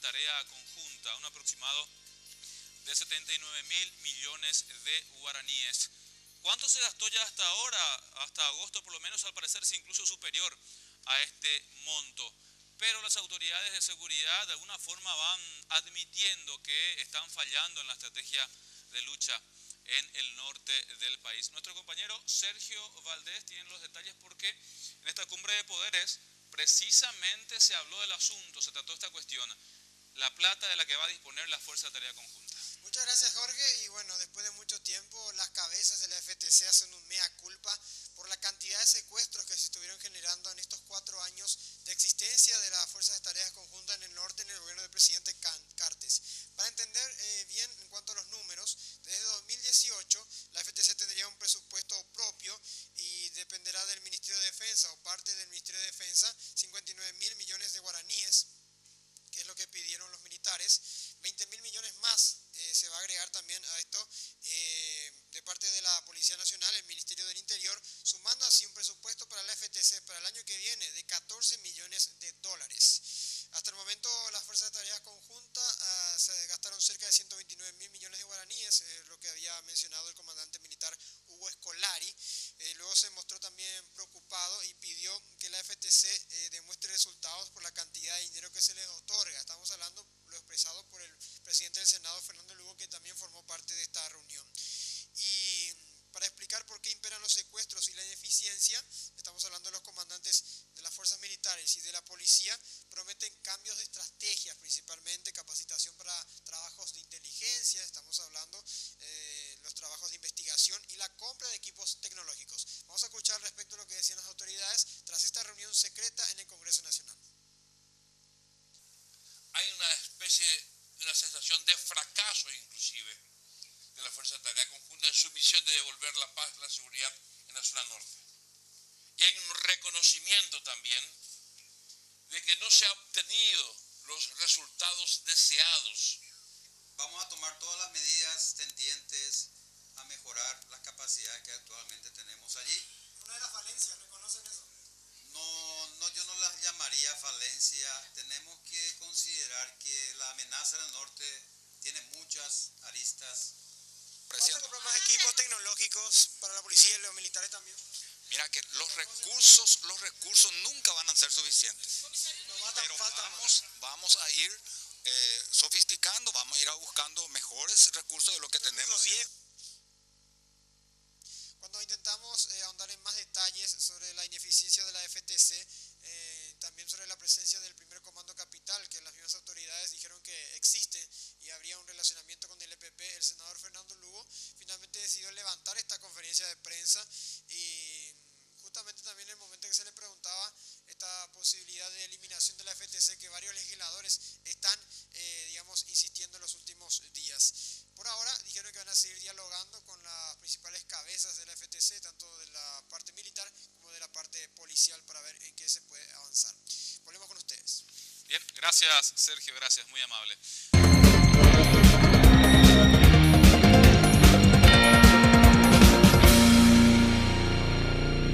tarea conjunta, un aproximado de 79.000 millones de guaraníes. ¿Cuánto se gastó ya hasta ahora? Hasta agosto por lo menos, al parecer incluso superior a este monto. Pero las autoridades de seguridad de alguna forma van admitiendo que están fallando en la estrategia de lucha en el norte del país. Nuestro compañero Sergio Valdés tiene los detalles porque en esta cumbre de poderes precisamente se habló del asunto, se trató esta cuestión, la plata de la que va a disponer la Fuerza de Tarea Conjunta. Muchas gracias, Jorge, y bueno, después de mucho tiempo las cabezas de la FTC hacen un mea culpa por la cantidad de secuestros que se estuvieron generando en estos 4 años de existencia de las Fuerzas de Tareas Conjuntas en el norte en el gobierno del presidente Cartes. Para entender bien en cuanto a los números, desde 2018 la FTC tendría un presupuesto propio y dependerá del Ministerio de Defensa o parte del Ministerio de Defensa, 59.000 millones de guaraníes, que es lo que pidieron los militares. 20.000 millones más se va a agregar también a esto de parte de la Policía Nacional, el Ministerio del Interior, sumando así un presupuesto para la FTC para el año que viene de 14 millones de dólares. Hasta el momento las Fuerzas de Tareas Conjuntas se gastaron cerca de 129.000 millones de guaraníes, lo que había mencionado el comandante militar Hugo Scolari. Luego se mostró también preocupado y pidió que la FTC demuestre resultados por la cantidad de dinero que se les otorga. Estamos hablando lo expresado por el presidente del Senado, Fernando Lugo, que también formó parte de esta reunión. Y para explicar por qué imperan los secuestros y la ineficiencia, estamos hablando de los comandantes de las fuerzas militares y de la policía, prometen cambios de estrategias, principalmente capacitación para trabajos de inteligencia, estamos hablando los trabajos de investigación y la compra de equipos tecnológicos. Vamos a escuchar respecto a lo que decían las autoridades tras esta reunión secreta en el Congreso Nacional. Hay una especie de una sensación de fracaso inclusive de la Fuerza de Tarea Conjunta en su misión de devolver la paz y la seguridad en la zona norte. Y hay un reconocimiento también de que no se han obtenido los resultados deseados. Vamos a tomar todas las medidas tendientes a mejorar las capacidades que actualmente tenemos allí. Una de las falencias, ¿reconocen eso? No, yo no las llamaría falencia. Tenemos que considerar que la amenaza del norte tiene muchas aristas. ¿Vamos a comprar más equipos tecnológicos para la policía y los militares también? Mira que los recursos nunca van a ser suficientes. Pero vamos a ir sofisticando, vamos a ir buscando mejores recursos de lo que tenemos. Cuando intentamos ahondar en más detalles sobre la ineficiencia de la FTC, también sobre la presencia del primer comando capital, que las mismas autoridades dijeron que existe y habría un relacionamiento con el EPP, el senador Fernando Lugo finalmente decidió levantar esta conferencia de prensa y justamente también en el momento que se le preguntaba esta posibilidad de eliminación de la FTC que varios legisladores están, insistiendo en los últimos días. Por ahora dijeron que van a seguir dialogando con las principales cabezas de la FTC, tanto de la parte militar como de la parte policial, para ver en qué se puede avanzar. Volvemos con ustedes. Bien, gracias Sergio, gracias, muy amable.